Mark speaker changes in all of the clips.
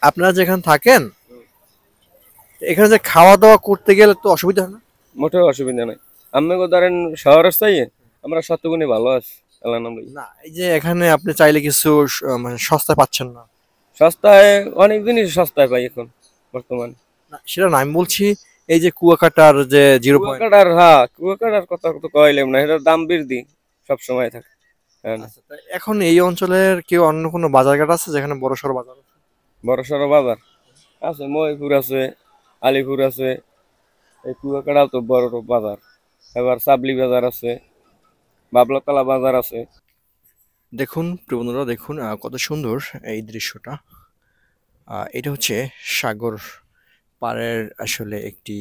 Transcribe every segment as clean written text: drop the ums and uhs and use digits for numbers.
Speaker 1: আপনারা যেখানে থাকেন এখানে যে খাওয়া দাওয়া করতে গেলে তো অসুবিধা হয় না?
Speaker 2: মোটেও অসুবিধা নাই। আমি ধরেন শহরের চাইয়ে আমরা শতগুণে ভালো আছি, আল্লাহ নাম লই।
Speaker 1: না এই যে এখানে আপনি চাইলে কিছু মানে সস্তায় পাচ্ছেন না?
Speaker 2: সস্তায় অনেক জিনিস সস্তায় পাই এখন বর্তমানে।
Speaker 1: না সেটা না, আমি বলছি এই যে কুয়াকাটার যে জিরো পয়েন্ট।
Speaker 2: কুয়াকাটার, হ্যাঁ কুয়াকাটার কথা তো কইলাম না, এটার দাম বৃদ্ধি সব সময় থাকে। হ্যাঁ না।
Speaker 1: আচ্ছা, তা এখন এই অঞ্চলের কেউ অন্য কোনো বাজারঘাট আছে যেখানে বড় সড়ো বাজার আছে?
Speaker 2: বড় সড়ো বাজার আছে, মহিপুর আছে, আলিপুর আছে, এই কুয়াকাটাও তো বড় বাজার। এবার সাবলি বাজার আছে, বাবলাতলা বাজার আছে।
Speaker 1: দেখুন প্রিয় বন্ধুরা, দেখুন কত সুন্দর এই দৃশ্যটা। এটা হচ্ছে সাগর পাড়ের আসলে একটি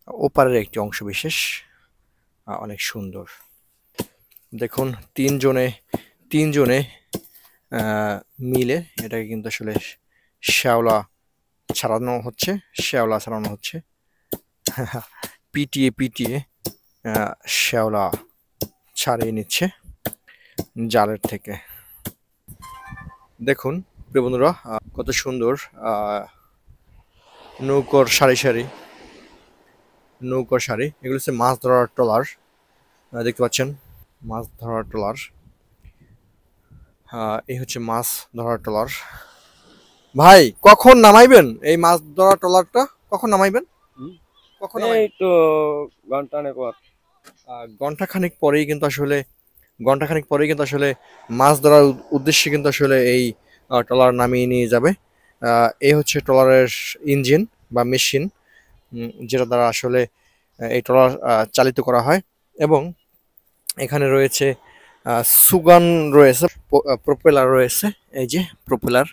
Speaker 1: ওপারের একটি অংশ বিশেষ। অনেক সুন্দর। দেখুন তিনজনে তিনজনে আহ, মিলে এটাকে কিন্তু আসলে শ্যাওলা ছাড়ানো হচ্ছে পিটিয়ে পিটিয়ে শ্যাওলা ছাড়িয়ে নিচ্ছে জালের থেকে। দেখুন প্রিয় বন্ধুরা, কত সুন্দর আহ, নৌকোর সারি সারি, নৌকোর সারি, এগুলো হচ্ছে মাছ ধরার ট্রলার। দেখতে পাচ্ছেন মাছ ধরার ট্রলার। এই হচ্ছে মাছ ধরার ট্রলার। ভাই কখন নামাইবেন এই মাছ ধরার ট্রলারটা? কখন নামাইবেন?
Speaker 2: হুম।
Speaker 1: কখন
Speaker 2: এই
Speaker 1: নামাইবেন?
Speaker 2: তো ঘন্টাখানেক পর।
Speaker 1: ঘন্টাখানিক পরেই কিন্তু আসলে ঘন্টাখানিক পরেই কিন্তু আসলে মাছ ধরার উদ্দেশ্যে কিন্তু আসলে এই ট্রলার নামিয়ে নিয়ে যাবে। এই হচ্ছে ট্রলারের ইঞ্জিন বা মেশিন, যেটা দ্বারা আসলে এই ট্রলার চালিত করা হয়। এবং এখানে রয়েছে সুগান রয়েছে, প্রোপেলার রয়েছে। এই যে প্রোপেলার,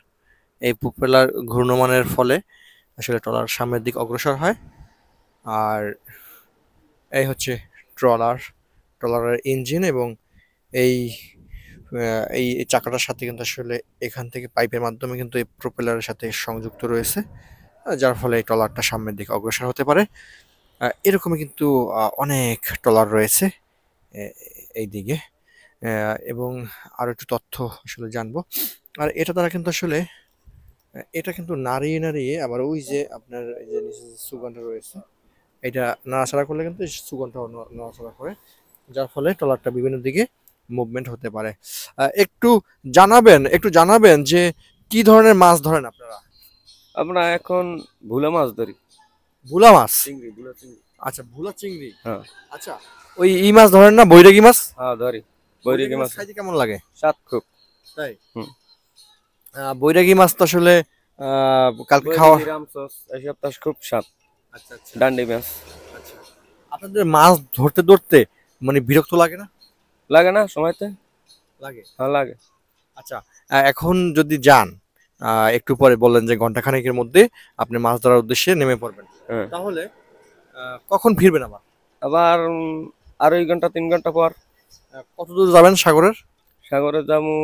Speaker 1: এই প্রোপেলার ঘূর্ণমানের ফলে আসলে ট্রলার সামনের দিক অগ্রসর হয়। আর এই হচ্ছে ট্রলার, ট্রলারের ইঞ্জিন। এবং এই এই চাকাটার সাথে কিন্তু আসলে এখান থেকে পাইপের মাধ্যমে কিন্তু এই প্রোপেলারের সাথে সংযুক্ত রয়েছে, যার ফলে এই ট্রলারটা সামনের দিকে অগ্রসর হতে পারে। এরকমই কিন্তু অনেক ট্রলার রয়েছে এই দিকে। এবং আরো একটু তথ্য আসলে জানবো। আর এটা দ্বারা কিন্তু আসলে এটা কিন্তু নাড়িয়ে নাড়িয়ে আবার ওই যে আপনার এই যে নিচে যে সুগন্ধ রয়েছে, এটা নাড়াচাড়া করলে কিন্তু এই সুগন্ধটাও নড়াচড়া করে, যার ফলে ট্রলারটা বিভিন্ন দিকে মুভমেন্ট হতে পারে। একটু জানাবেন যে কি ধরনের মাছ ধরেন আপনারা?
Speaker 2: আমরা এখন ভুলা মাছ ধরি।
Speaker 1: ভোলা মাছ?
Speaker 2: চিংড়ি, ভুলা চিংড়ি।
Speaker 1: আচ্ছা, ভোলা চিংড়ি।
Speaker 2: হ্যাঁ।
Speaker 1: আচ্ছা, ওই ই মাছ ধরেন না, বৈরাগী মাছ?
Speaker 2: হ্যাঁ ধরি।
Speaker 1: বৈরাগী
Speaker 2: বৈরিকি
Speaker 1: মাছ
Speaker 2: মাছ
Speaker 1: খাইতে কেমন লাগে?
Speaker 2: স্বাদ খুব।
Speaker 1: তাই?
Speaker 2: হুম।
Speaker 1: বৈরাগী মাছ তো আসলে কালকে খাওয়া।
Speaker 2: বৈরিকি, রামসস এসব তো খুব স্বাদ।
Speaker 1: আচ্ছা আচ্ছা
Speaker 2: ডান্ডি মাছ।
Speaker 1: আচ্ছা। আপনাদের মাছ ধরতে ধরতে মানে বিরক্ত লাগে না?
Speaker 2: লাগে না সময়তে?
Speaker 1: লাগে।
Speaker 2: হ্যাঁ লাগে।
Speaker 1: আচ্ছা, এখন যদি যান, একটু পরে বললেন যে ঘন্টাখানেকের মধ্যে আপনি মাছ ধরার উদ্দেশ্যে নেমে পড়বেন,
Speaker 2: হ্যাঁ।
Speaker 1: তাহলে কখন ফিরবেন আবার?
Speaker 2: আবার 2.5 ঘন্টা 3 ঘন্টা পর।
Speaker 1: কত দূর যাবেন সাগরের?
Speaker 2: সাগরে যামু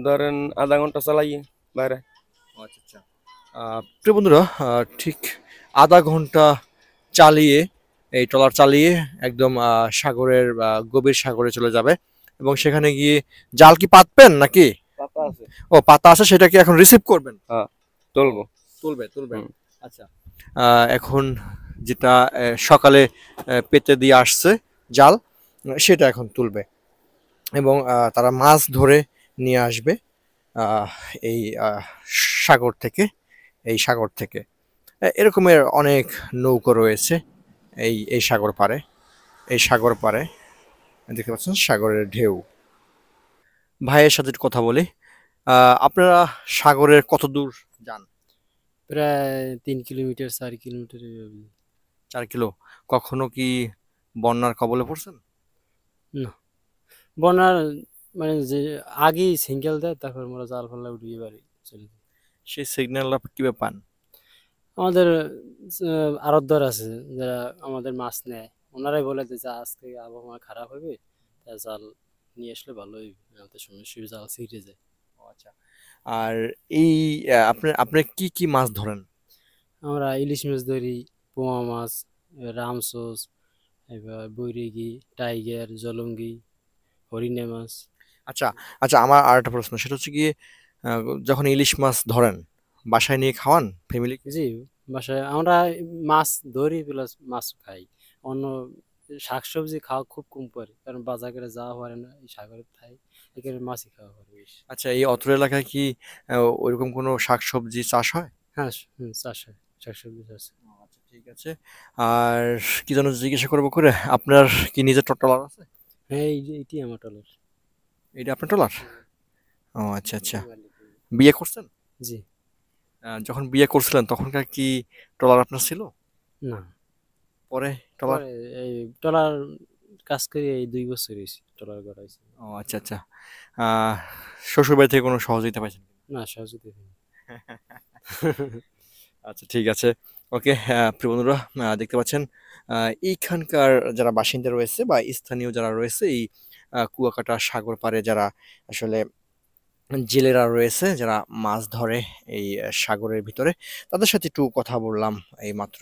Speaker 2: ধরেন আধা ঘন্টা চালাইয়ে বাইরে।
Speaker 1: ও আচ্ছা আচ্ছা। প্রিয় বন্ধুরা, ঠিক আধা ঘন্টা চালিয়ে, এই ট্রলার চালিয়ে একদম সাগরের গভীর সাগরে চলে যাবে। এবং সেখানে গিয়ে জাল কি পাতবেন নাকি?
Speaker 2: পাতা আছে।
Speaker 1: ও পাতা আছে, সেটা কি এখন রিসিভ করবেন?
Speaker 2: হ্যাঁ
Speaker 1: ও,
Speaker 2: তুলবো।
Speaker 1: তুলবেন।
Speaker 2: হুম।
Speaker 1: আচ্ছা, এখন যেটা সকালে পেতে দিয়ে আসছে জাল, সেটা এখন তুলবে। এবং তারা মাছ ধরে নিয়ে আসবে আহ, এই সাগর থেকে, এই সাগর থেকে। এরকমের অনেক নৌকো রয়েছে এই এই সাগর পাড়ে, এই সাগর পাড়ে। দেখতে পাচ্ছেন সাগরের ঢেউ। ভাইয়ের সাথে একটু কথা বলি। আপনারা সাগরের কত দূর যান?
Speaker 3: প্রায় 3 কিলোমিটার 4 কিলোমিটার এভাবে।
Speaker 1: 4 কিলো। কখনো কি বন্যার কবলে পড়ছেন?
Speaker 3: না, বন্যার মানে যে আগেই সিঙ্গেল দেয়, তারপর আমরা জাল ফাল্লা উঠিয়ে বাড়ি চলে যাই।
Speaker 1: সেই সিগন্যাল কিভাবে পান?
Speaker 3: আমাদের আড়তদার আছে যারা আমাদের মাছ নেয়, ওনারাই বলে যে যা আজকে আবহাওয়া খারাপ হবে, তা জাল নিয়ে আসলে ভালোই, আমাদের সময় জাল ছিঁড়ে যায়।
Speaker 1: ও আচ্ছা। আর এই আপনি আপনি কি কি মাছ ধরেন?
Speaker 3: আমরা ইলিশ মাছ ধরি, পোয়া মাছ, রামসোস, এবার বৈরিগি, টাইগার, জলঙ্গি, হরিণে মাছ।
Speaker 1: আচ্ছা আচ্ছা, আমার আর একটা প্রশ্ন, সেটা হচ্ছে গিয়ে যখন ইলিশ মাছ ধরেন বাসায় নিয়ে খাওয়ান ফ্যামিলি?
Speaker 3: জি, বাসায় আমরা মাছ ধরি প্লাস মাছ খাই। অন্য শাকসবজি খাওয়া খুব কম পারি। কারণ বাজারে যাওয়া হয় না। এই সাগরের ঠাই এখানে মাছই খাওয়া হয় বেশি।
Speaker 1: আচ্ছা, এই অত্র এলাকায় কি ওইরকম কোনো শাকসবজি চাষ হয়?
Speaker 3: হ্যাঁ, চাষ হয়। শাকসবজি চাষ হয়।
Speaker 1: আচ্ছা, ঠিক আছে। আর কি যেন জিজ্ঞাসা করবো করে, আপনার কি নিজের ট্রলার আছে?
Speaker 3: হ্যাঁ, এই যে এটি আমার ট্রলার।
Speaker 1: এটা আপনার ট্রলার? ও আচ্ছা আচ্ছা। বিয়ে করছেন?
Speaker 3: জি,
Speaker 1: যখন বিয়ে করছিলেন তখনকার কি ট্রলার আপনার ছিল?
Speaker 3: না।
Speaker 1: পরে ট্রলার?
Speaker 3: পরে এই ট্রলার কাজ করি এই ২ বছর হইছে ট্রলার করাইছি।
Speaker 1: ও আচ্ছা আচ্ছা। শ্বশুর বাড়ি থেকে কোনো সহযোগিতা পাইছেন?
Speaker 3: না, সহযোগিতা হয়নি।
Speaker 1: আচ্ছা, ঠিক আছে। ওকে, প্রিয় বন্ধুরা, দেখতে পাচ্ছেন এইখানকার যারা বাসিন্দা রয়েছে বা স্থানীয় যারা রয়েছে এই কুয়াকাটা সাগর পাড়ে যারা আসলে জেলেরা রয়েছে, যারা মাছ ধরে এই সাগরের ভিতরে, তাদের সাথে একটু কথা বললাম এই মাত্র।